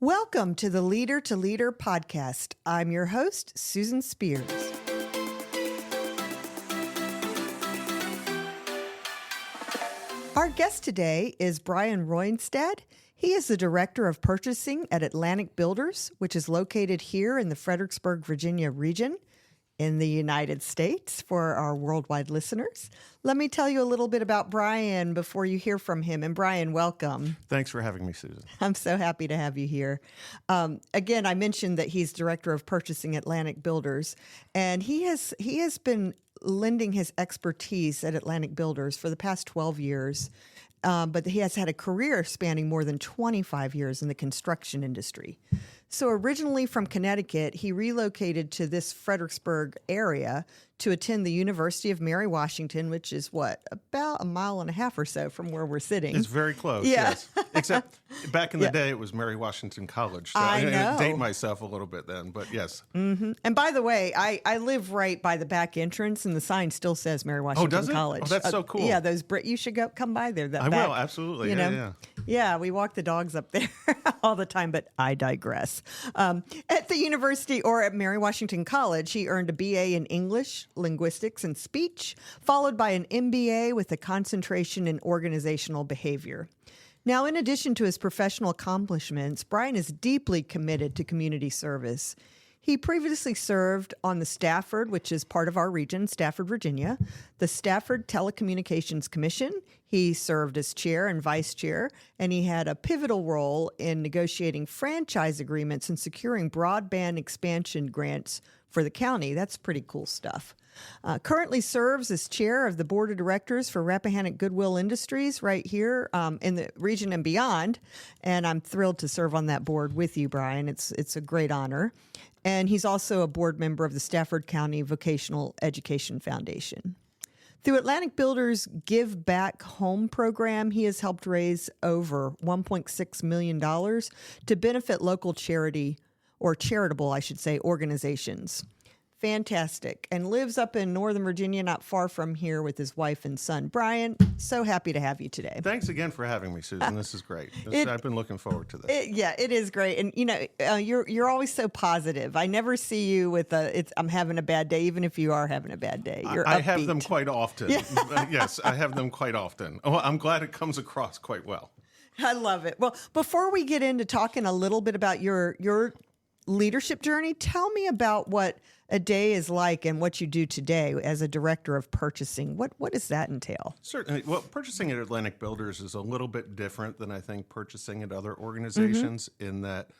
Welcome to the Leader to Leader podcast. I'm your host, Susan Spears. Our guest today is Brian Roinestad. He is the Director of Purchasing at Atlantic Builders, which is located here in the Fredericksburg, Virginia region in the United States for our worldwide listeners. Let me tell you a little bit about Brian before you hear from him. And Brian, welcome. Thanks for having me, Susan. I'm so happy to have you here. Again, I mentioned that he's Director of Purchasing at Atlantic Builders, and he has been lending his expertise at Atlantic Builders for the past 12 years. But he has had a career spanning more than 25 years in the construction industry. So originally from Connecticut, he relocated to this Fredericksburg area to attend the University of Mary Washington, which is about a mile and a half or so from where we're sitting. It's very close, yes. Except back in the day, it was Mary Washington College. So I know. date myself a little bit then, but yes. Mm-hmm. And by the way, I live right by the back entrance, and the sign still says Mary Washington does it? College. Oh, that's so cool. Yeah, you should come by there. I will, absolutely. Yeah, we walk the dogs up there all the time, but I digress. At the university or at Mary Washington College, he earned a BA in English, linguistics, and speech, followed by an MBA with a concentration in organizational behavior. Now, in addition to his professional accomplishments, Brian is deeply committed to community service. He previously served on the Stafford, which is part of our region, Stafford, Virginia, the Stafford Telecommunications Commission. He served as chair and vice chair, and he had a pivotal role in negotiating franchise agreements and securing broadband expansion grants for the county. That's pretty cool stuff. Currently serves as chair of the board of directors for Rappahannock Goodwill Industries right here in the region and beyond. And I'm thrilled to serve on that board with you, Brian. It's a great honor. And he's also a board member of the Stafford County Vocational Education Foundation. Through Atlantic Builders' Give Back Home program, he has helped raise over $1.6 million to benefit local charitable organizations. Fantastic. And lives up in Northern Virginia, not far from here, with his wife and son. Brian, so happy to have you today. Thanks again for having me, Susan. This is great. I've been looking forward to this. It is great. And, you're always so positive. I never see you with I'm having a bad day, even if you are having a bad day. You're I upbeat. have them quite often. Yes, I have them quite often. Oh, I'm glad it comes across quite well. I love it. Well, before we get into talking a little bit about your leadership journey, tell me about what a day is like and what you do today as a director of purchasing. What does that entail? Certainly. Well, purchasing at Atlantic Builders is a little bit different than I think purchasing at other organizations in that,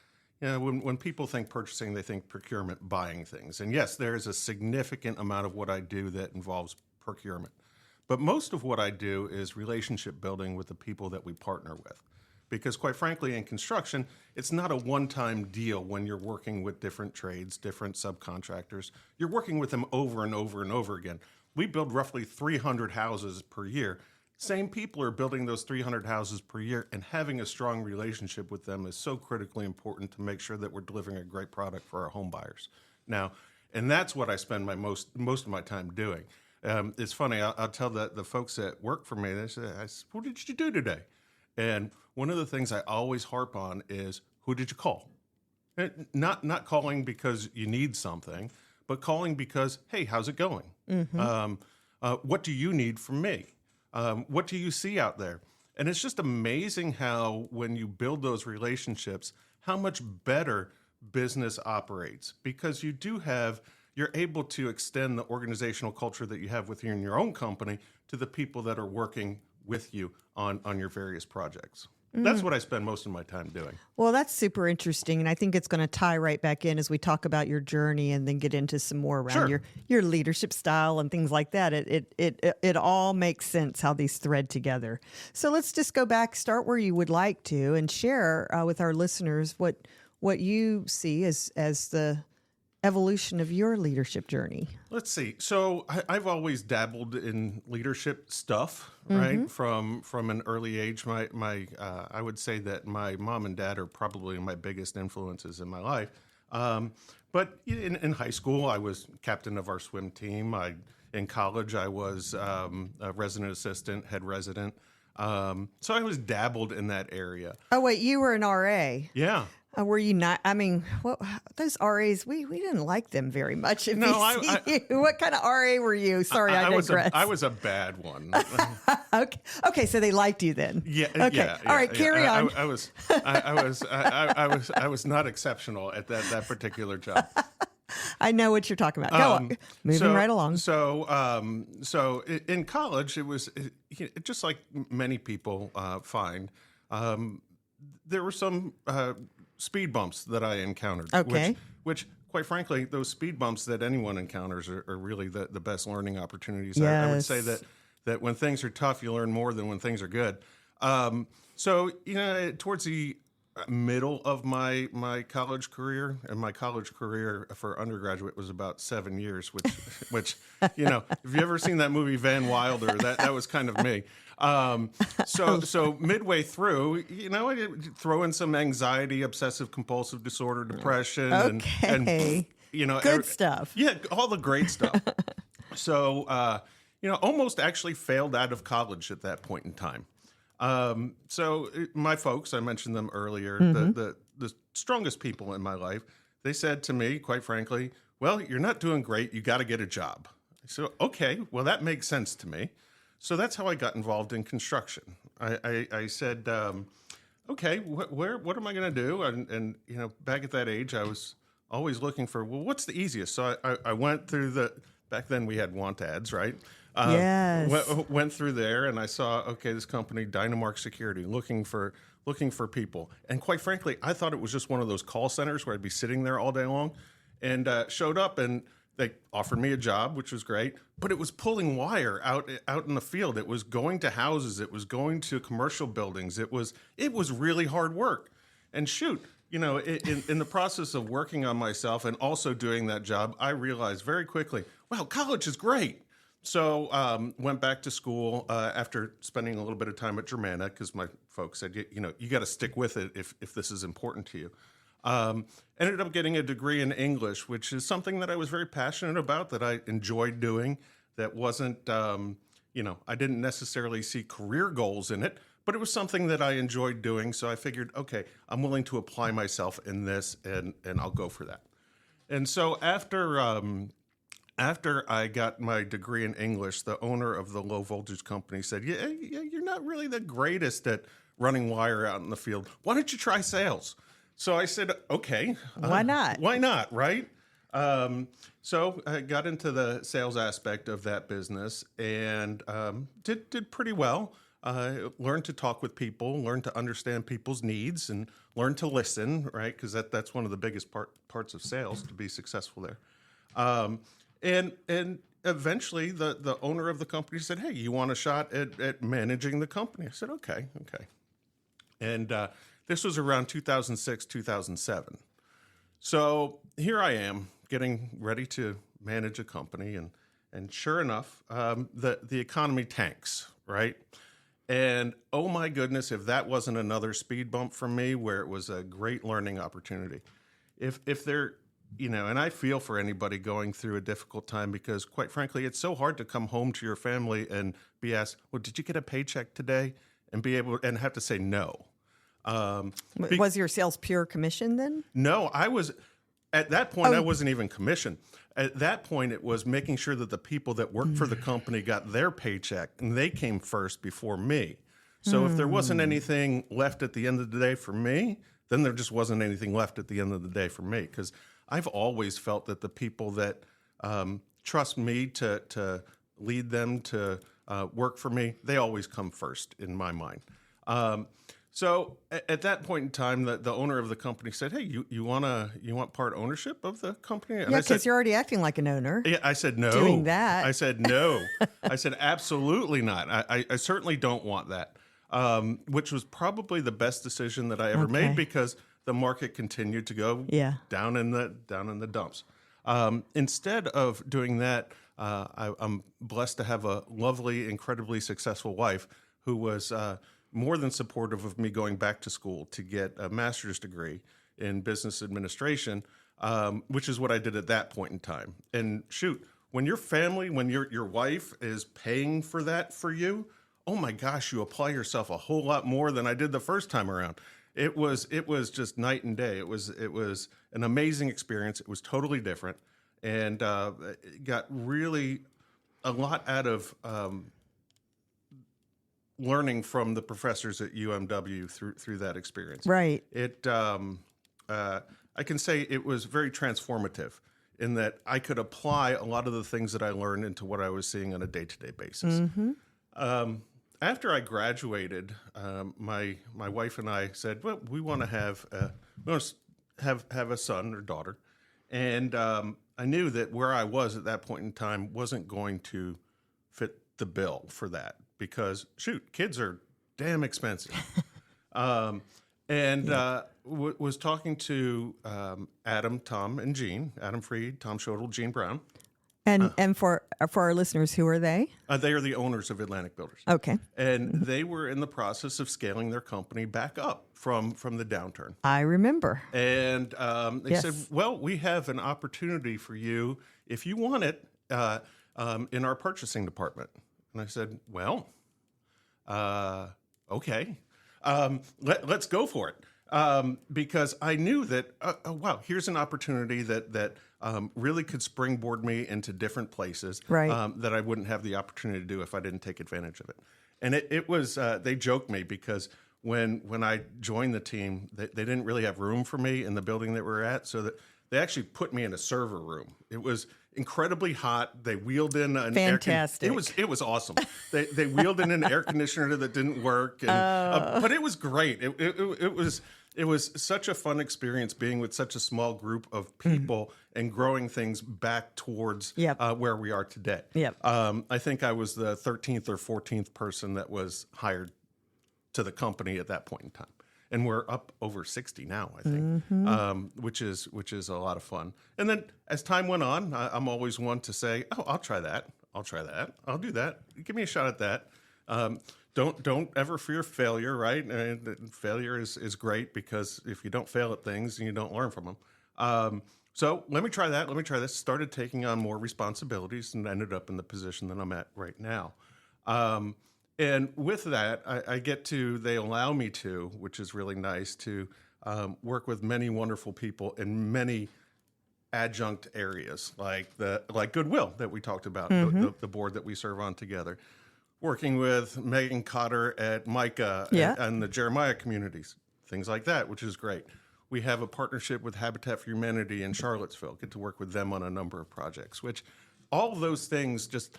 when people think purchasing, they think procurement, buying things. And yes, there is a significant amount of what I do that involves procurement. But most of what I do is relationship building with the people that we partner with. Because quite frankly, in construction, it's not a one-time deal when you're working with different trades, different subcontractors. You're working with them over and over and over again. We build roughly 300 houses per year. Same people are building those 300 houses per year, and having a strong relationship with them is so critically important to make sure that we're delivering a great product for our home buyers. Now, and that's what I spend most of my time doing. It's funny, I'll tell the folks that work for me, they say, what did you do today? And one of the things I always harp on is, who did you call? Not calling because you need something, but calling because, hey, how's it going? Mm-hmm. What do you need from me? What do you see out there? And it's just amazing how when you build those relationships, how much better business operates, because you're able to extend the organizational culture that you have within your own company to the people that are working with you on your various projects. That's what I spend most of my time doing. Well, that's super interesting, and I think it's going to tie right back in as we talk about your journey and then get into some more around your leadership style and things like that. It all makes sense how these thread together. So let's just go back, start where you would like to, and share with our listeners what you see as the evolution of your leadership journey. Let's see. So I've always dabbled in leadership stuff, right? From an early age. I would say that my mom and dad are probably my biggest influences in my life. But in high school, I was captain of our swim team. In college, I was a resident assistant, head resident. So I was dabbled in that area. Oh, wait, you were an RA. Yeah. Were you not? I mean, those RAs, we didn't like them very much. If No, what kind of RA were you? Sorry, I digress. I was a bad one. Okay, so they liked you then. Yeah. Okay. Yeah, All right. Carry on. I was not exceptional at that particular job. I know what you're talking about. Go on. Moving right along. So in college, it was just like many people find. There were some speed bumps that I encountered. Okay. Which quite frankly, those speed bumps that anyone encounters are really the best learning opportunities. Yes. I would say that when things are tough, you learn more than when things are good. So towards the middle of my college career, and my college career for undergraduate was about 7 years, which if you ever seen that movie Van Wilder, that was kind of me. So midway through, I throw in some anxiety, obsessive compulsive disorder, depression, and good stuff. Yeah, all the great stuff. So almost actually failed out of college at that point in time. My folks, I mentioned them earlier, the strongest people in my life, they said to me, quite frankly, well, you're not doing great. You got to get a job. So, okay, well, that makes sense to me. So that's how I got involved in construction. I said, okay, what am I going to do? And back at that age, I was always looking for, well, what's the easiest? So I went through back then we had want ads, right? Yes. Went through there and I saw, okay, this company, Dynamark Security, looking for people. And quite frankly, I thought it was just one of those call centers where I'd be sitting there all day long, and showed up and they offered me a job, which was great, but it was pulling wire out in the field. It was going to houses. It was going to commercial buildings. It was really hard work. And shoot, in the process of working on myself and also doing that job, I realized very quickly, wow, college is great. So went back to school after spending a little bit of time at Germana, because my folks said, you got to stick with it if this is important to you. Ended up getting a degree in English, which is something that I was very passionate about, that I enjoyed doing. That wasn't, I didn't necessarily see career goals in it, but it was something that I enjoyed doing. So I figured, okay, I'm willing to apply myself in this, and I'll go for that. And so after I got my degree in English, the owner of the low voltage company said, yeah, you're not really the greatest at running wire out in the field. Why don't you try sales? So I said, okay. Why not? Why not, right? So I got into the sales aspect of that business and did pretty well. Learned to talk with people, learned to understand people's needs, and learned to listen, right? Because that's one of the biggest parts of sales, to be successful there. And eventually the owner of the company said, hey, you want a shot at managing the company? I said, okay. And this was around 2006, 2007. So here I am getting ready to manage a company. And sure enough, the economy tanks, right? And oh my goodness, if that wasn't another speed bump for me, where it was a great learning opportunity. If there, and I feel for anybody going through a difficult time, because quite frankly, it's so hard to come home to your family and be asked, well, did you get a paycheck today? And be able and have to say no. Was your sales pure commission then? No, at that point, I wasn't even commissioned. At that point, it was making sure that the people that worked for the company got their paycheck, and they came first before me. So if there wasn't anything left at the end of the day for me, then there just wasn't anything left at the end of the day for me. Because I've always felt that the people that trust me to lead them, to work for me, they always come first in my mind. So at that point in time, the owner of the company said, hey, you want part ownership of the company? And yeah, because you're already acting like an owner. Yeah, I said no. Doing that. I said no. I said absolutely not. I certainly don't want that, which was probably the best decision that I ever made, because the market continued to go down in the dumps. Instead of doing that, I'm blessed to have a lovely, incredibly successful wife who was more than supportive of me going back to school to get a master's degree in business administration, which is what I did at that point in time. And shoot, when your family, when your wife is paying for that for you, oh my gosh, you apply yourself a whole lot more than I did the first time around. It was just night and day. It was an amazing experience. It was totally different, and got really a lot out of learning from the professors at UMW through that experience. Right. It I can say it was very transformative in that I could apply a lot of the things that I learned into what I was seeing on a day-to-day basis. After I graduated, my wife and I said, "Well, we want to have a son or daughter," and I knew that where I was at that point in time wasn't going to fit the bill for that because shoot, kids are damn expensive. Was talking to Adam, Tom, and Gene, Adam Freed, Tom Schodel, Gene Brown. And for our listeners, who are they? They are the owners of Atlantic Builders. Okay. And they were in the process of scaling their company back up from the downturn. I remember. And they Yes. said, well, we have an opportunity for you, if you want it, in our purchasing department. And I said, well, okay, let's go for it. Because I knew that, wow, here's an opportunity that really could springboard me into different places Right. that I wouldn't have the opportunity to do if I didn't take advantage of it. And it was, they joked me because when I joined the team, they didn't really have room for me in the building that we're at, so that they actually put me in a server room. It was incredibly hot. They wheeled in an Fantastic. it was awesome. They wheeled in an air conditioner that didn't work, and, but it was great. It was such a fun experience being with such a small group of people and growing things back towards Yep. Where we are today. Yep. I think I was the 13th or 14th person that was hired to the company at that point in time. And we're up over 60 now, I think, which is a lot of fun. And then as time went on, I'm always one to say, "Oh, I'll try that. I'll do that. Give me a shot at that." Don't ever fear failure, right? Failure is great because if you don't fail at things, you don't learn from them. So let me try that. Let me try this. Started taking on more responsibilities and ended up in the position that I'm at right now. And with that, they allow me to, which is really nice, to work with many wonderful people in many adjunct areas, like Goodwill that we talked about, the board that we serve on together. Working with Megan Cotter at MICA and the Jeremiah communities, things like that, which is great. We have a partnership with Habitat for Humanity in Charlottesville, get to work with them on a number of projects, which all of those things just...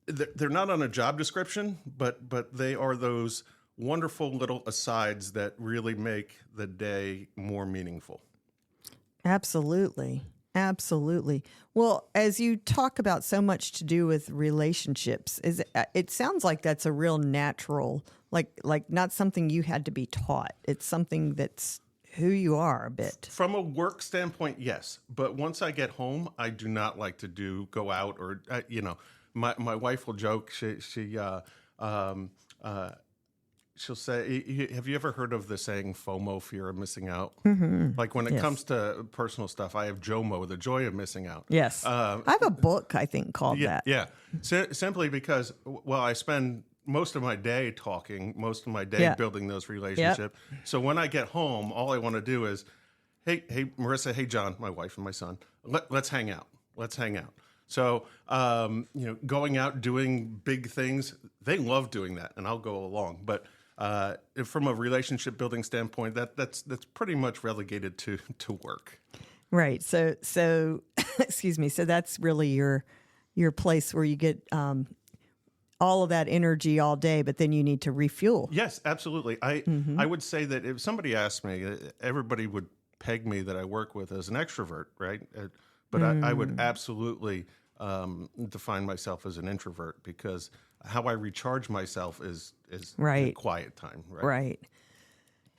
they're not on a job description, but they are those wonderful little asides that really make the day more meaningful. Absolutely. Absolutely. Well, as you talk about so much to do with relationships, it sounds like that's a real natural, like not something you had to be taught. It's something that's who you are a bit. From a work standpoint, yes. But once I get home, I do not like to go out or, My wife will joke. She'll say, "Have you ever heard of the saying FOMO, fear of missing out?" Like when it comes to personal stuff, I have JOMO, the joy of missing out. Yes, I have a book I think called that. Yeah, simply because I spend most of my day talking, most of my day building those relationships. Yep. So when I get home, all I want to do is, hey Marissa, hey John, my wife and my son, let's hang out. Let's hang out. So, going out, doing big things, they love doing that, and I'll go along. But from a relationship building standpoint, that's pretty much relegated to work. Right. So excuse me. So that's really your place where you get all of that energy all day, but then you need to refuel. Yes, absolutely. I would say that if somebody asked me, everybody would peg me that I work with as an extrovert, right? But I would absolutely define myself as an introvert because how I recharge myself is right. in quiet time. Right.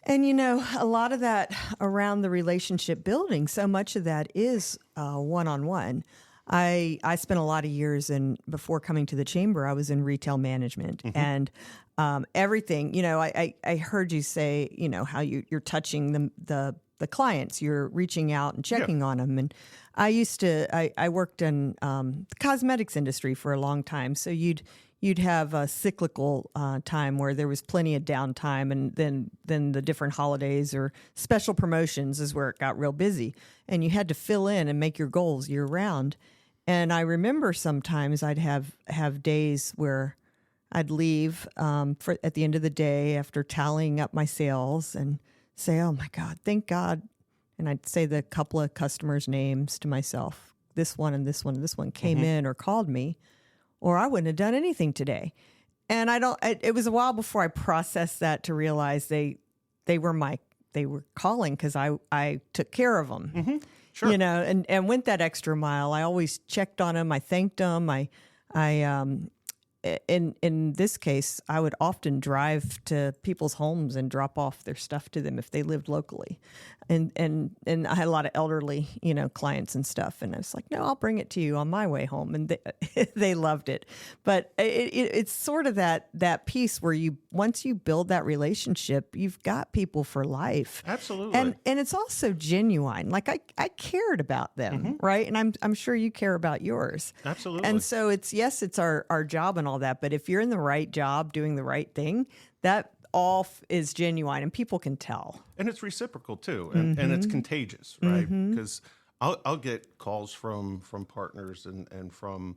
And, a lot of that around the relationship building, so much of that is one-on-one. I spent a lot of years before coming to the chamber, I was in retail management and everything, I heard you say, how you're touching the clients, you're reaching out and checking on them. And I worked in the cosmetics industry for a long time. So you'd you'd have a cyclical time where there was plenty of downtime, and then the different holidays or special promotions is where it got real busy, and you had to fill in and make your goals year round. And I remember sometimes I'd have days where I'd leave at the end of the day after tallying up my sales and say, "Oh my God, thank God," and I'd say the couple of customers' names to myself. This one and this one and this one came in or called me, or I wouldn't have done anything today. And it was a while before I processed that to realize they were calling because I took care of them, Sure. and went that extra mile. I always checked on them. I thanked them. In this case, I would often drive to people's homes and drop off their stuff to them if they lived locally. And I had a lot of elderly, clients and stuff. And I was like, no, I'll bring it to you on my way home. And they loved it. But it's sort of that piece where once you build that relationship, you've got people for life. Absolutely. And it's also genuine. Like I cared about them, right? And I'm sure you care about yours. Absolutely. And so it's our job and all that. But if you're in the right job, doing the right thing, that all is genuine and people can tell. And it's reciprocal too, and it's contagious, right? Because I'll get calls from partners and from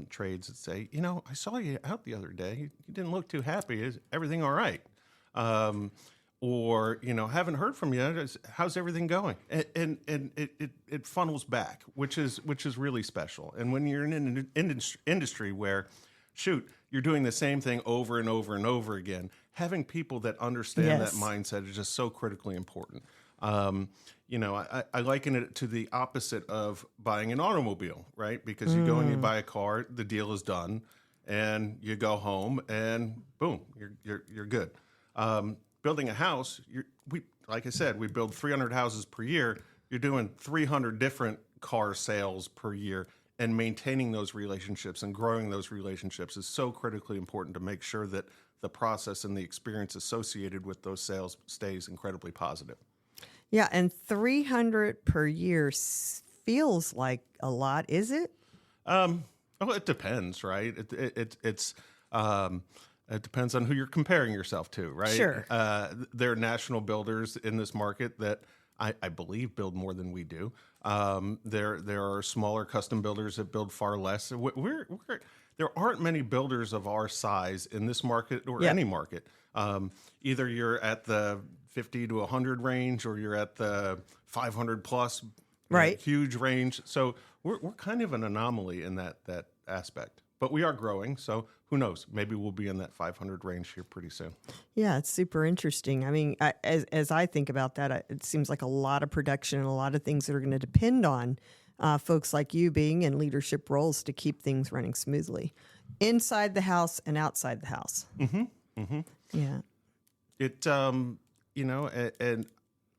trades that say, I saw you out the other day. You didn't look too happy. Is everything all right? Or haven't heard from you. How's everything going? And it funnels back, which is really special. And when you're in an industry where, shoot, you're doing the same thing over and over and over again, having people that understand that mindset is just so critically important. I liken it to the opposite of buying an automobile, right? Because you go and you buy a car, the deal is done, and you go home, and boom, you're good. Building a house, like I said, we build 300 houses per year. You're doing 300 different car sales per year. And maintaining those relationships and growing those relationships is so critically important to make sure that the process and the experience associated with those sales stays incredibly positive. Yeah, and 300 per year feels like a lot, is it? Well, it depends, right? It depends on who you're comparing yourself to, right? Sure. There are national builders in this market that I believe build more than we do. There are smaller custom builders that build far less. There aren't many builders of our size in this market or any market. Either you're at the 50 to 100 range or you're at the 500 plus right. Huge range. So we're kind of an anomaly in that aspect. But we are growing, so who knows? Maybe we'll be in that 500 range here pretty soon. Yeah, it's super interesting. I mean, as I think about that, it seems like a lot of production and a lot of things that are going to depend on folks like you being in leadership roles to keep things running smoothly inside the house and outside the house. Yeah. It, and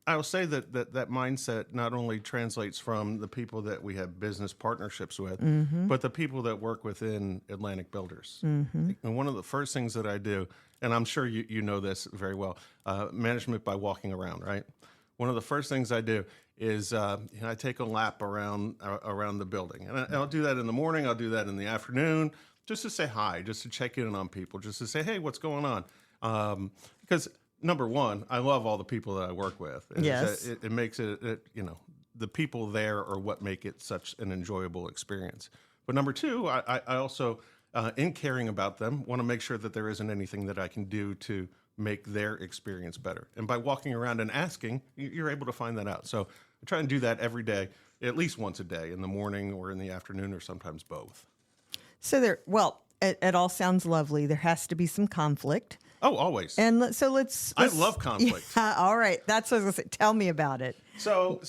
I'll say that mindset not only translates from the people that we have business partnerships with, but the people that work within Atlantic Builders. And one of the first things that I do, and I'm sure you know this very well, management by walking around, right? One of the first things I do is I take a lap around the building. And I'll do that in the morning. I'll do that in the afternoon, just to say hi, just to check in on people, just to say, hey, what's going on? Because number one, I love all the people that I work with. Yes. It makes it, the people there are what make it such an enjoyable experience. But number two, I also, in caring about them, want to make sure that there isn't anything that I can do to make their experience better. And by walking around and asking, you're able to find that out. So I try and do that every day, at least once a day, in the morning or in the afternoon, or sometimes both. So it all sounds lovely. There has to be some conflict. Oh, always. And so let's I love conflict. Yeah, all right. That's what I was going to say. Tell me about it. So,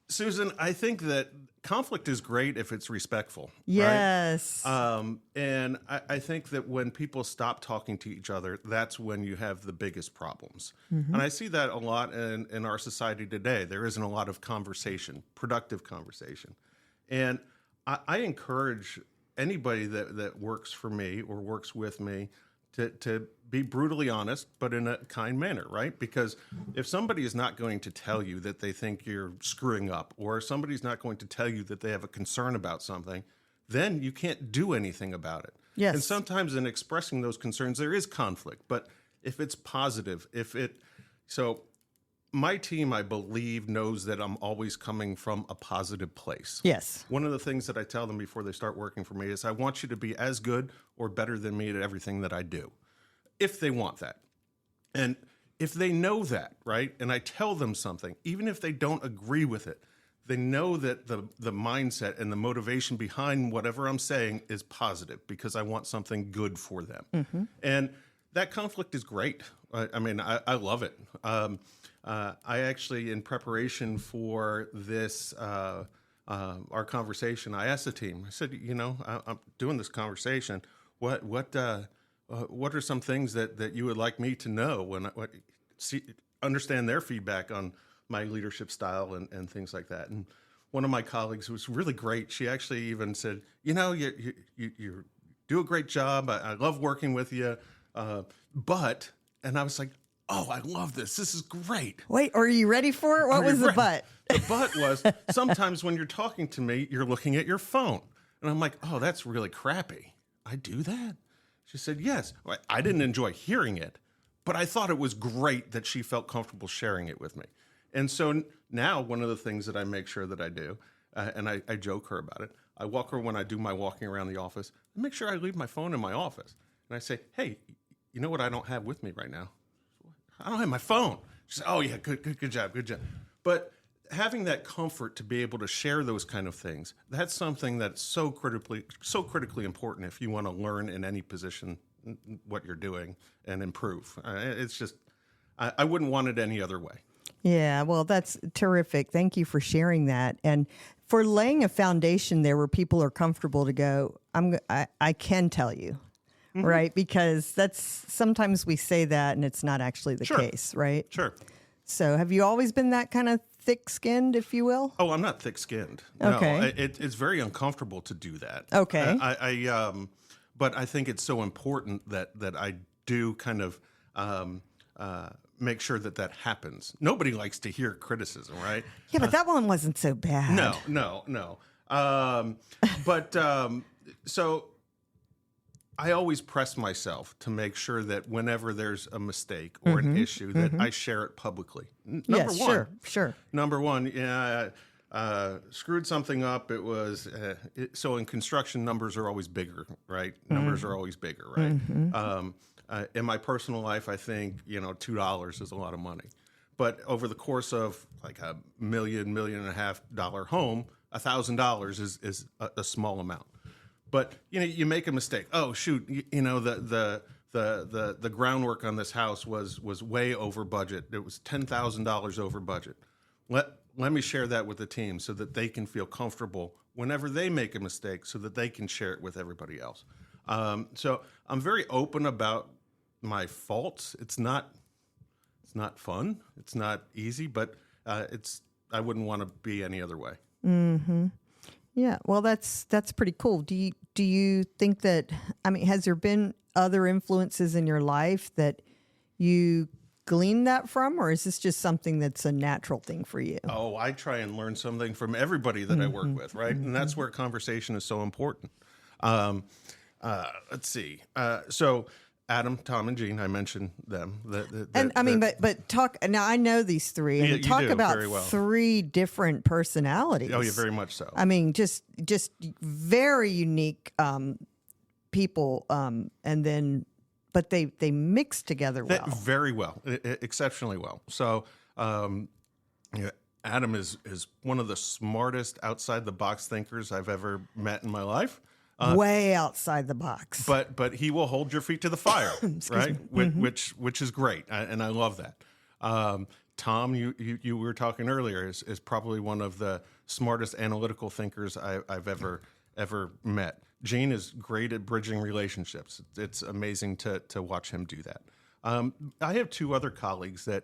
Susan, I think that conflict is great if it's respectful. Yes. Right? And I think that when people stop talking to each other, that's when you have the biggest problems. And I see that a lot in our society today. There isn't a lot of conversation, productive conversation. And I encourage anybody that works for me or works with me to be brutally honest, but in a kind manner, right? Because if somebody is not going to tell you that they think you're screwing up, or somebody's not going to tell you that they have a concern about something, then you can't do anything about it. Yes. And sometimes in expressing those concerns, there is conflict. But if it's positive, so my team, I believe, knows that I'm always coming from a positive place. Yes. One of the things that I tell them before they start working for me is I want you to be as good or better than me at everything that I do, if they want that. And if they know that, right, and I tell them something, even if they don't agree with it, they know that the mindset and the motivation behind whatever I'm saying is positive because I want something good for them. Mm-hmm. And that conflict is great. I love it. I actually, in preparation for this, our conversation, I asked the team, I said, I'm doing this conversation. What are some things that you would like me to know understand their feedback on my leadership style and things like that. And one of my colleagues who was really great, she actually even said, you do a great job. I love working with you. But, and I was like, oh, I love this. This is great. Wait, are you ready for it? What was the but? The but was sometimes when you're talking to me, you're looking at your phone. And I'm like, oh, that's really crappy. I do that? She said, yes. I didn't enjoy hearing it, but I thought it was great that she felt comfortable sharing it with me. And so now one of the things that I make sure that I do, and I joke her about it, I walk her when I do my walking around the office, I make sure I leave my phone in my office. And I say, hey, you know what I don't have with me right now? I don't have my phone. She said, oh, yeah, good job. But having that comfort to be able to share those kind of things, that's something that's so critically important if you want to learn in any position what you're doing and improve. It's just, I wouldn't want it any other way. Yeah, well, that's terrific. Thank you for sharing that. And for laying a foundation there where people are comfortable to go, I can tell you, mm-hmm. right? Because that's sometimes we say that and it's not actually the case, right? Sure. So have you always been that kind of thick-skinned, if you will? Oh, I'm not thick-skinned. Okay. No, it's very uncomfortable to do that. Okay. But I think it's so important that I do kind of make sure that happens. Nobody likes to hear criticism, right? Yeah, but that one wasn't so bad. No. So I always press myself to make sure that whenever there's a mistake or mm-hmm. an issue, that mm-hmm. I share it publicly. Number one. Sure. Number one, screwed something up. It was so in construction, numbers are always bigger, right? Mm-hmm. Numbers are always bigger, right? Mm-hmm. In my personal life, I think $2 is a lot of money, but over the course of like $1 million, $1.5 million home, $1,000 is a small amount. But you make a mistake. Oh shoot! The groundwork on this house was way over budget. It was $10,000 over budget. Let me share that with the team so that they can feel comfortable whenever they make a mistake, so that they can share it with everybody else. So I'm very open about my faults. It's not fun. It's not easy, but I wouldn't want to be any other way. Mm-hmm. Yeah, well, that's pretty cool. Do you think that, has there been other influences in your life that you glean that from, or is this just something that's a natural thing for you? Oh, I try and learn something from everybody that mm-hmm. I work with, right? Mm-hmm. And that's where conversation is so important. Let's see. So Adam, Tom, and Jean, I mentioned them. But talk now. I know these three, and talk about three different personalities. Oh, yeah, very much so. Just very unique people, but they mix together well. Very well, exceptionally well. So, Adam is one of the smartest outside the box thinkers I've ever met in my life. Way outside the box, but he will hold your feet to the fire, right? Mm-hmm. Which is great, and I love that. Tom, you were talking earlier, is probably one of the smartest analytical thinkers I've ever met. Gene is great at bridging relationships. It's amazing to watch him do that. I have two other colleagues that.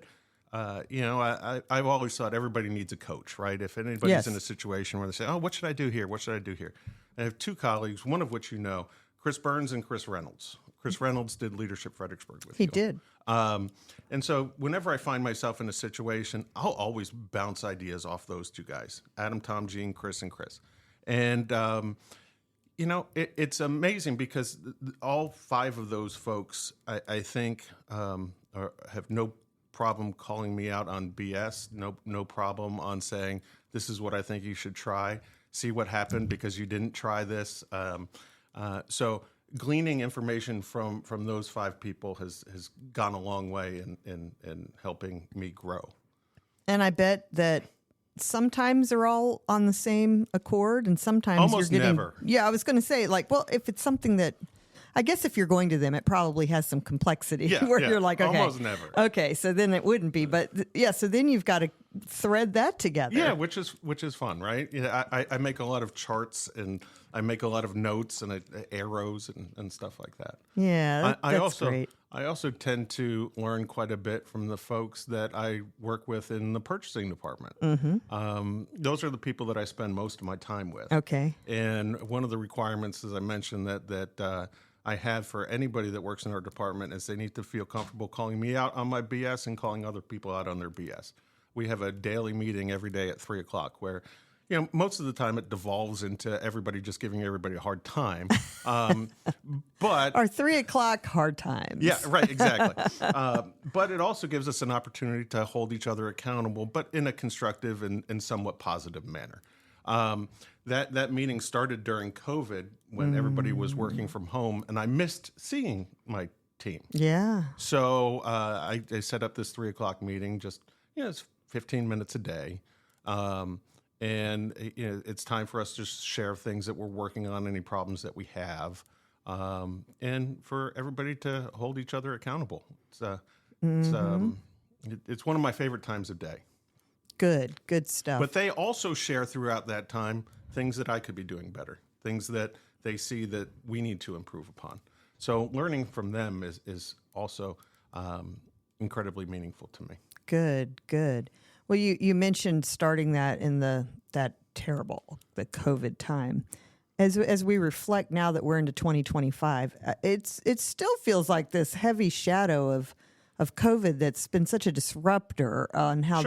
I've always thought everybody needs a coach, right? If anybody's in a situation where they say, oh, what should I do here? What should I do here? I have two colleagues, one of which Chris Burns and Chris Reynolds. Chris Reynolds did Leadership Fredericksburg with you. He did. And so whenever I find myself in a situation, I'll always bounce ideas off those two guys, Adam, Tom, Gene, Chris, and Chris. And, It's amazing because all five of those folks, I think, have no problem calling me out on BS. No problem on saying this is what I think you should try. See what happened because you didn't try this. So gleaning information from those five people has gone a long way in helping me grow. And I bet that sometimes they're all on the same accord, and sometimes Almost you're getting. never. Yeah, I was going to say, like, well, if it's something that, I guess if you're going to them, it probably has some complexity where you're like, okay, almost never. Okay, so then it wouldn't be, but so then you've got to thread that together. Yeah, which is fun, right? I make a lot of charts and I make a lot of notes and arrows and stuff like that. Yeah, that's great. I also tend to learn quite a bit from the folks that I work with in the purchasing department. Mm-hmm. Those are the people that I spend most of my time with. Okay. And one of the requirements, as I mentioned, that I have for anybody that works in our department is they need to feel comfortable calling me out on my BS and calling other people out on their BS. We have a daily meeting every day at 3:00 where, most of the time it devolves into everybody just giving everybody a hard time. But our 3:00 hard times. Yeah, right, exactly. But it also gives us an opportunity to hold each other accountable, but in a constructive and somewhat positive manner. That meeting started during COVID when everybody was working from home, and I missed seeing my team. Yeah. So I set up this 3:00 meeting. Just it's 15 minutes a day, and it's time for us to share things that we're working on, any problems that we have, and for everybody to hold each other accountable. It's one of my favorite times of day. Good stuff. But they also share throughout that time things that I could be doing better, things that they see that we need to improve upon. So learning from them is also incredibly meaningful to me. Good. Well, you mentioned starting that in the COVID time. As we reflect now that we're into 2025, it still feels like this heavy shadow of COVID that's been such a disruptor on how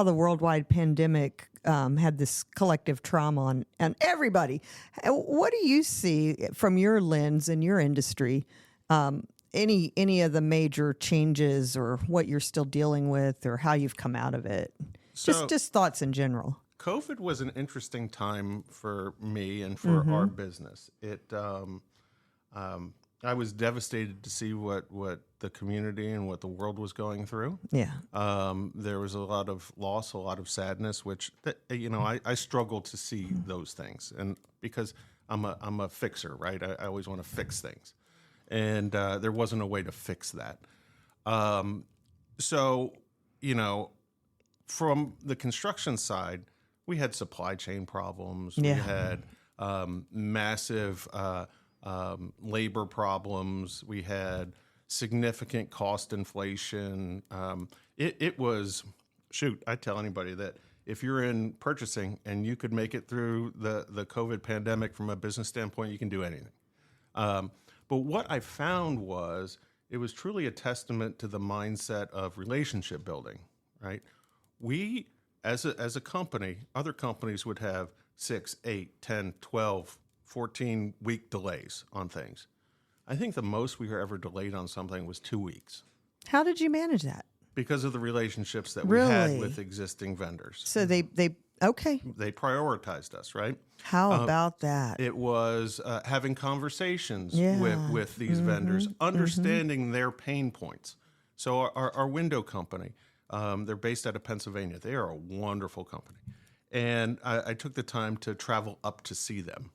the worldwide pandemic had this collective trauma on everybody. What do you see from your lens in your industry? Any of the major changes or what you're still dealing with or how you've come out of it? Just thoughts in general. COVID was an interesting time for me and for our business. I was devastated to see what the community and what the world was going through. Yeah. There was a lot of loss, a lot of sadness, which I struggle to see those things, and because I'm a fixer, right? I always want to fix things, and there wasn't a way to fix that. So from the construction side, we had supply chain problems. Yeah. We had massive labor problems. We had significant cost inflation. It was, I tell anybody that if you're in purchasing and you could make it through the COVID pandemic from a business standpoint, you can do anything. But what I found was it was truly a testament to the mindset of relationship building, right? We, as a company, other companies would have 6, 8, 10, 12, 14-week delays on things. I think the most we were ever delayed on something was 2 weeks. How did you manage that? Because of the relationships that we had with existing vendors. So they prioritized us, right? How about that? It was having conversations with these vendors, understanding their pain points. So our window company, they're based out of Pennsylvania. They are a wonderful company. And I took the time to travel up to see them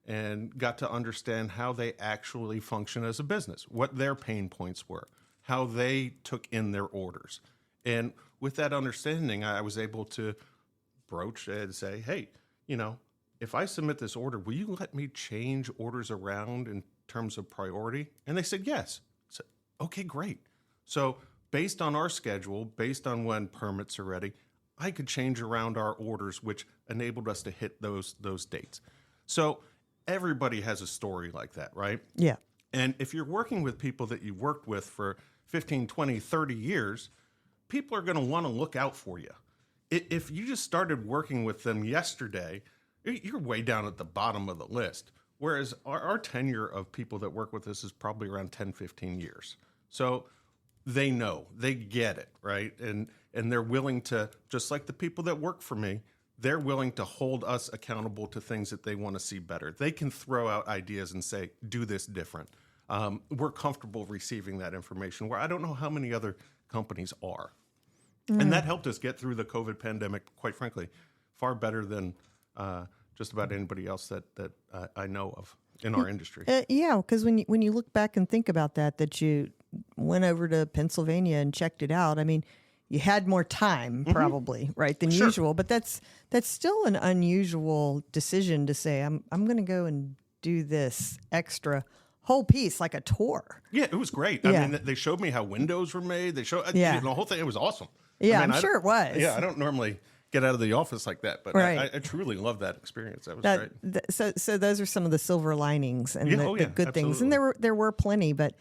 and got to understand how they actually function as a business, what their pain points were, how they took in their orders. And with that understanding, I was able to broach and say, hey, if I submit this order, will you let me change orders around in terms of priority? And they said, yes. I said, okay, great. So based on our schedule, based on when permits are ready, I could change around our orders, which enabled us to hit those dates. So everybody has a story like that, right? Yeah. And if you're working with people that you've worked with for 15, 20, 30 years, people are going to want to look out for you. If you just started working with them yesterday, you're way down at the bottom of the list. Whereas our tenure of people that work with us is probably around 10, 15 years. So they know, they get it, right? And they're willing to, just like the people that work for me, they're willing to hold us accountable to things that they want to see better. They can throw out ideas and say, do this different. We're comfortable receiving that information, where I don't know how many other companies are. And that helped us get through the COVID pandemic, quite frankly, far better than just about anybody else that I know of in our industry. Yeah, because when you look back and think about that you went over to Pennsylvania and checked it out, I mean, you had more time probably, right, than Sure. usual. But that's still an unusual decision to say, I'm going to go and do this extra whole piece, like a tour. Yeah, it was great. Yeah. I mean, they showed me how windows were made. They showed Yeah. the whole thing. It was awesome. Yeah, I mean, I'm sure it was. Yeah, I don't normally get out of the office like that, but Right. I truly love that experience. That was great. So those are some of the silver linings and Yeah, the good things, and there were plenty. But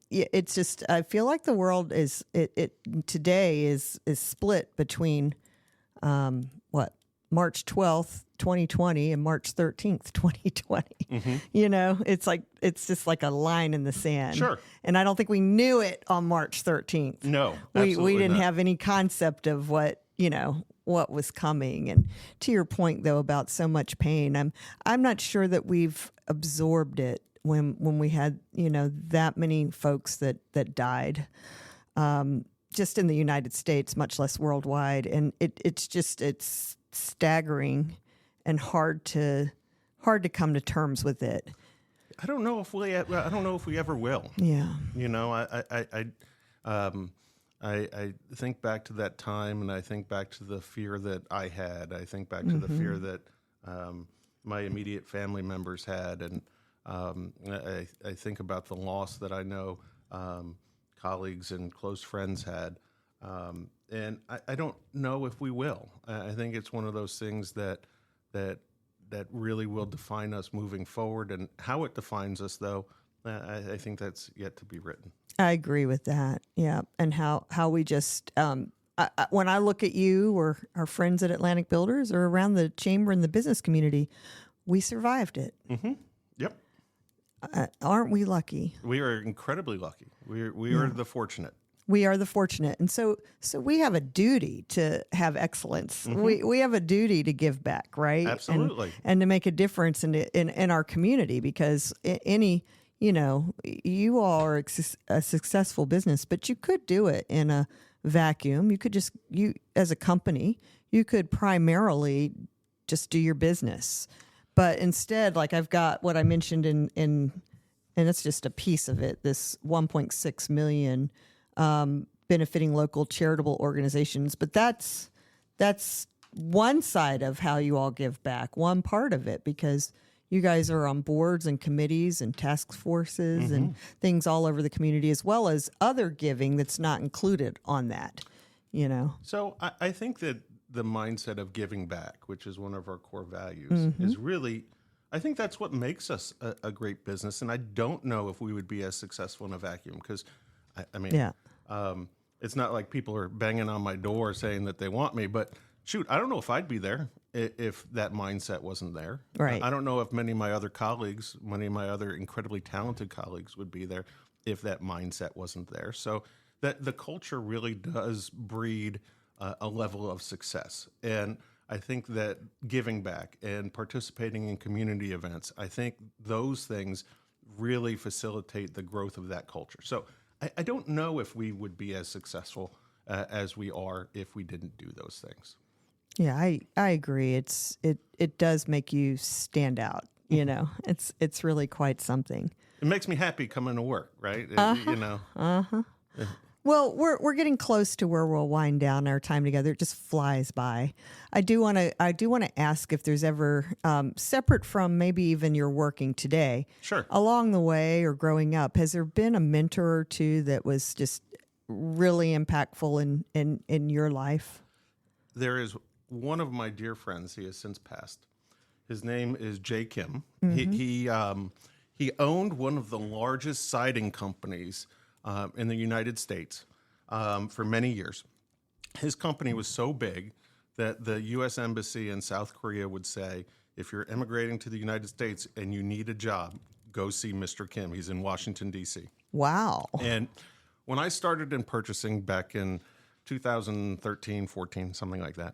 it's just, I feel like the world is today is split between March 12th, 2020 and March 13th, 2020. You know, it's just like a line in the sand. Sure. And I don't think we knew it on March 13th. No, we absolutely didn't not. have any concept of what was coming. And to your point, though, about so much pain, I'm not sure that we've absorbed it when we had that many folks that died, just in the United States, much less worldwide. And it's staggering and hard to come to terms with it. I don't know if we ever will. Yeah. You know, I think back to that time, and I think back to the fear that I had. I think back to the fear that my immediate family members had, and I think about the loss that I know colleagues and close friends had. And I don't know if we will. I think it's one of those things that really will define us moving forward. And how it defines us, though, I think that's yet to be written. I agree with that. Yeah. And how we just, when I look at you or our friends at Atlantic Builders or around the chamber and the business community, we survived it. Mm-hmm. Yep. Aren't we lucky? We are incredibly lucky. We are the fortunate. We are the fortunate. And so we have a duty to have excellence. We have a duty to give back, right? Absolutely. And to make a difference in our community, because you all are a successful business, but you could do it in a vacuum. You could as a company, you could primarily just do your business. But instead, like I've got what I mentioned and it's just a piece of it, this 1.6 million benefiting local charitable organizations. But that's one side of how you all give back, one part of it, because you guys are on boards and committees and task forces and things all over the community, as well as other giving that's not included on that, So I think that the mindset of giving back, which is one of our core values, is really, I think that's what makes us a great business. And I don't know if we would be as successful in a vacuum, because it's not like people are banging on my door saying that they want me, but shoot, I don't know if I'd be there if that mindset wasn't there. Right. I don't know if many of my other colleagues, many of my other incredibly talented colleagues would be there if that mindset wasn't there. So that the culture really does breed a level of success. And I think that giving back and participating in community events, I think those things really facilitate the growth of that culture. So I don't know if we would be as successful as we are if we didn't do those things. Yeah, I agree. It does make you stand out. It's really quite something. It makes me happy coming to work, right? Well, we're getting close to where we'll wind down our time together. It just flies by. I do want to ask if there's ever, separate from maybe even your working today, Sure. along the way or growing up, has there been a mentor or two that was just really impactful in your life? There is one of my dear friends. He has since passed. His name is Jay Kim. He owned one of the largest siding companies in the United States for many years. His company was so big that the U.S. Embassy in South Korea would say, if you're immigrating to the United States and you need a job, go see Mr. Kim. He's in Washington, D.C. Wow. And when I started in purchasing back in 2013, 14, something like that,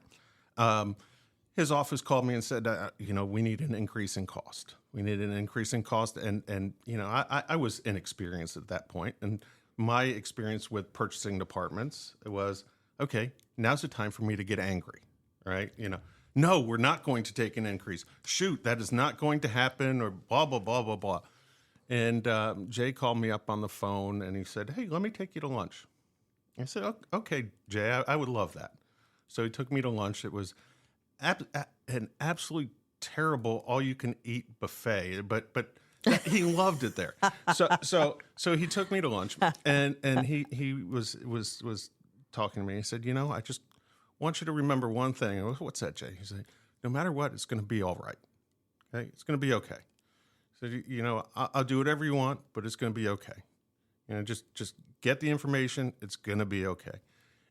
his office called me and said, we need an increase in cost. We need an increase in cost. And I was inexperienced at that point. And my experience with purchasing departments was, okay, now's the time for me to get angry, right? No, we're not going to take an increase. Shoot, that is not going to happen, or blah, blah, blah, blah, blah. And Jay called me up on the phone and he said, hey, let me take you to lunch. I said, okay, Jay, I would love that. So he took me to lunch. It was an absolutely terrible all-you-can-eat buffet, but he loved it there. So he took me to lunch, and he was talking to me. He said, I just want you to remember one thing. I was, what's that, Jay? He said, no matter what, it's going to be all right. Okay, it's going to be okay. So I'll do whatever you want, but it's going to be okay. Just get the information. It's going to be okay.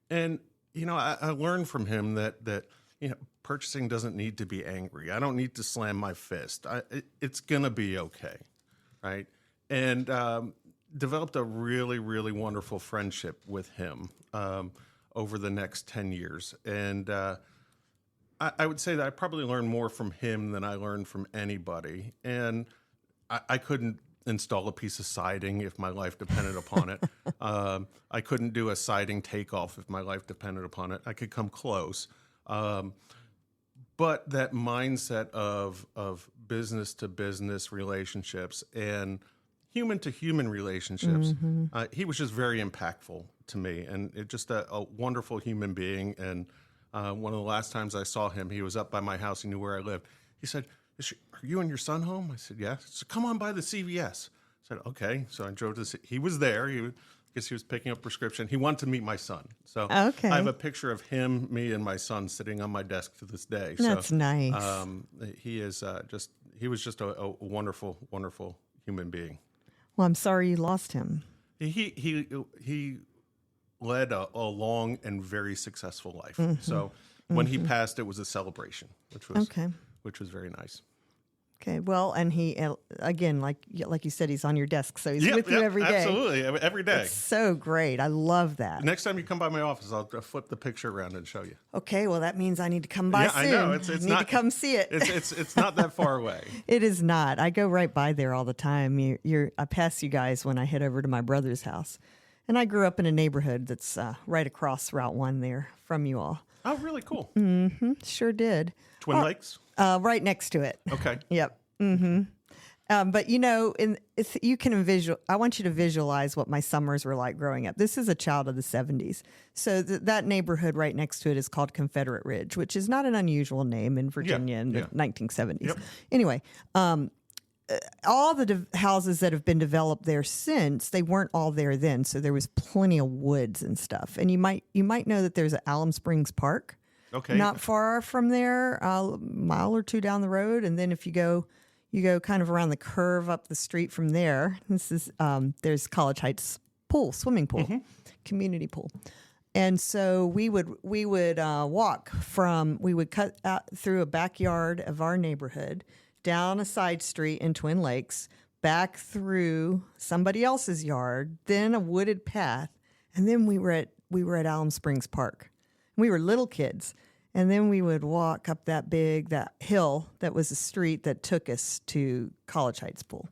And I learned from him that purchasing doesn't need to be angry. I don't need to slam my fist. It's going to be okay, right? And developed a really, really wonderful friendship with him over the next 10 years. And I would say that I probably learned more from him than I learned from anybody. And I couldn't install a piece of siding if my life depended upon it. I couldn't do a siding takeoff if my life depended upon it. I could come close. But that mindset of business to business relationships and human to human relationships, he was just very impactful to me, and just a wonderful human being. And one of the last times I saw him, he was up by my house. He knew where I lived. He said, are you and your son home? I said, yeah. He said, come on by the CVS. I said, okay. So I drove to he was there. I guess he was picking up prescription. He wanted to meet my son. So okay. I have a picture of him, me, and my son sitting on my desk to this day. That's nice. He was just a wonderful, wonderful human being. Well, I'm sorry you lost him. He led a long and very successful life. So when he passed, it was a celebration, which was very nice. Okay, well, and he, again, like you said, he's on your desk, so he's with you every day. Absolutely, every day. It's so great. I love that. Next time you come by my office, I'll flip the picture around and show you. Okay, well, that means I need to come by soon. I know. I need to come see it. It's not that far away. It is not. I go right by there all the time. I pass you guys when I head over to my brother's house. And I grew up in a neighborhood that's right across Route 1 there from you all. Oh, really cool. Mm-hmm. Sure did. Twin Lakes? Right next to it. Okay. Yep. Mm-hmm. But you can I want you to visualize what my summers were like growing up. This is a child of the 70s. So that neighborhood right next to it is called Confederate Ridge, which is not an unusual name in Virginia in the 1970s. Yep. Anyway, all the houses that have been developed there since, they weren't all there then. So there was plenty of woods and stuff. And you might know that there's an Alum Springs Park. Okay. Not far from there, a mile or two down the road. And then if you go kind of around the curve up the street from there. There's College Heights swimming pool, community pool. And so we would cut out through a backyard of our neighborhood, down a side street in Twin Lakes, back through somebody else's yard, then a wooded path, and then we were at Alum Springs Park. We were little kids. And then we would walk up that hill that was a street that took us to College Heights Pool.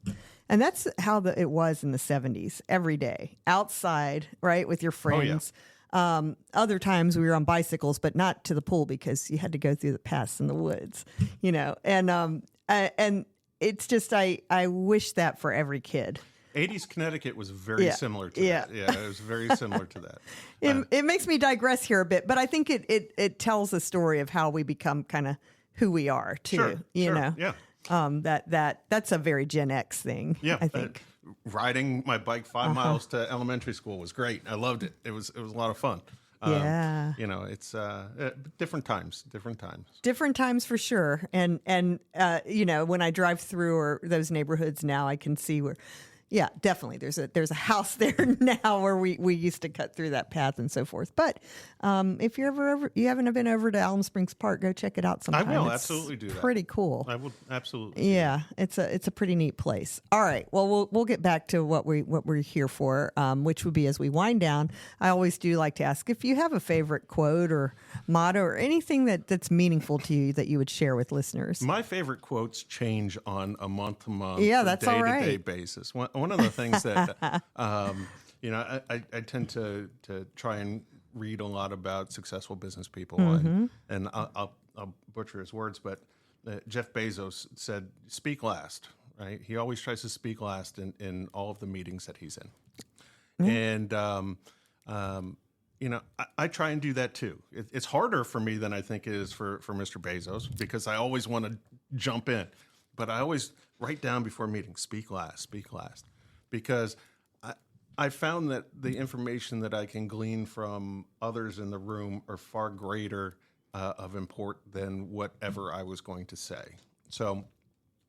And that's how it was in the 70s, every day, outside, right, with your friends. Oh, yeah. Other times we were on bicycles, but not to the pool because you had to go through the paths in the woods, And it's just, I wish that for every kid. 80s Connecticut was very similar to that. Yeah, it was very similar to that. It makes me digress here a bit, but I think it tells a story of how we become kind of who we are too. Sure, you know, yeah. That's a very Gen X thing. Yeah, I think riding my bike 5 miles to elementary school was great. I loved it. It was a lot of fun. It's different times. Different times for sure. And when I drive through those neighborhoods now, I can see where, Yeah, definitely. There's a house there now where we used to cut through that path and so forth. But if you haven't been over to Alum Springs Park, go check it out sometime. I will It's absolutely do that. Pretty cool. I will absolutely. Yeah, it's a pretty neat place. All right, well we'll get back to what we're here for, which would be as we wind down. I always do like to ask if you have a favorite quote or motto or anything that's meaningful to you that you would share with listeners. My favorite quotes change on a month-to-month, that's all day-to-day right. basis. One of the things that I tend to try and read a lot about successful business people, and I'll butcher his words, but Jeff Bezos said, "Speak last." Right? He always tries to speak last in all of the meetings that he's in, and I try and do that too. It's harder for me than I think it is for Mr. Bezos because I always want to jump in, but I always write down before meetings, speak last, because I found that the information that I can glean from others in the room are far greater of import than whatever I was going to say. So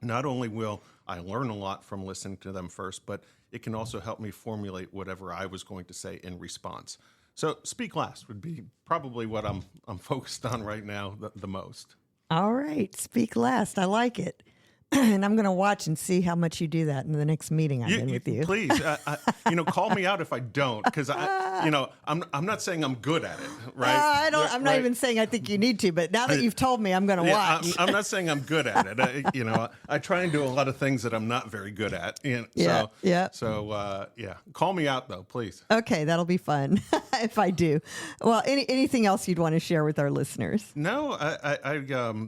not only will I learn a lot from listening to them first, but it can also help me formulate whatever I was going to say in response. So speak last would be probably what I'm focused on right now the most. All right, speak last. I like it. And I'm going to watch and see how much you do that in the next meeting I'm in with you. Please, call me out if I don't, because I'm not saying I'm good at it, right? I'm not even saying I think you need to, but now that you've told me, I'm going to watch. I'm not saying I'm good at it. I try and do a lot of things that I'm not very good at. So call me out though, please. Okay, that'll be fun if I do. Well, anything else you'd want to share with our listeners? No, I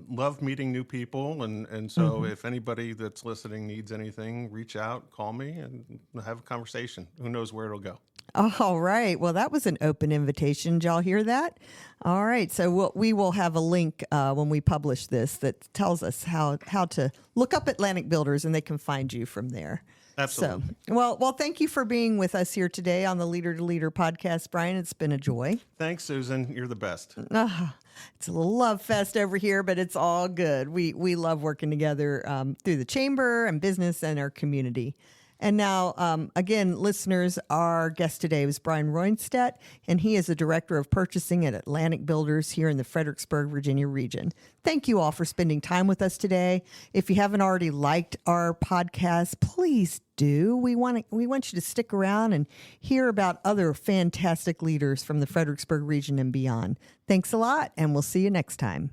love meeting new people, and so if anybody that's listening needs anything, reach out, call me, and have a conversation. Who knows where it'll go. All right. Well, that was an open invitation. Did y'all hear that? All right. So we will have a link when we publish this that tells us how to look up Atlantic Builders, and they can find you from there. Absolutely. So, well, thank you for being with us here today on the Leader to Leader podcast, Brian. It's been a joy. Thanks, Susan. You're the best. It's a little love fest over here, but it's all good. We love working together through the chamber and business and our community. And now, again, listeners, our guest today was Brian Roinestad, and he is the Director of Purchasing at Atlantic Builders here in the Fredericksburg, Virginia region. Thank you all for spending time with us today. If you haven't already liked our podcast, please do. We want you to stick around and hear about other fantastic leaders from the Fredericksburg region and beyond. Thanks a lot, and we'll see you next time.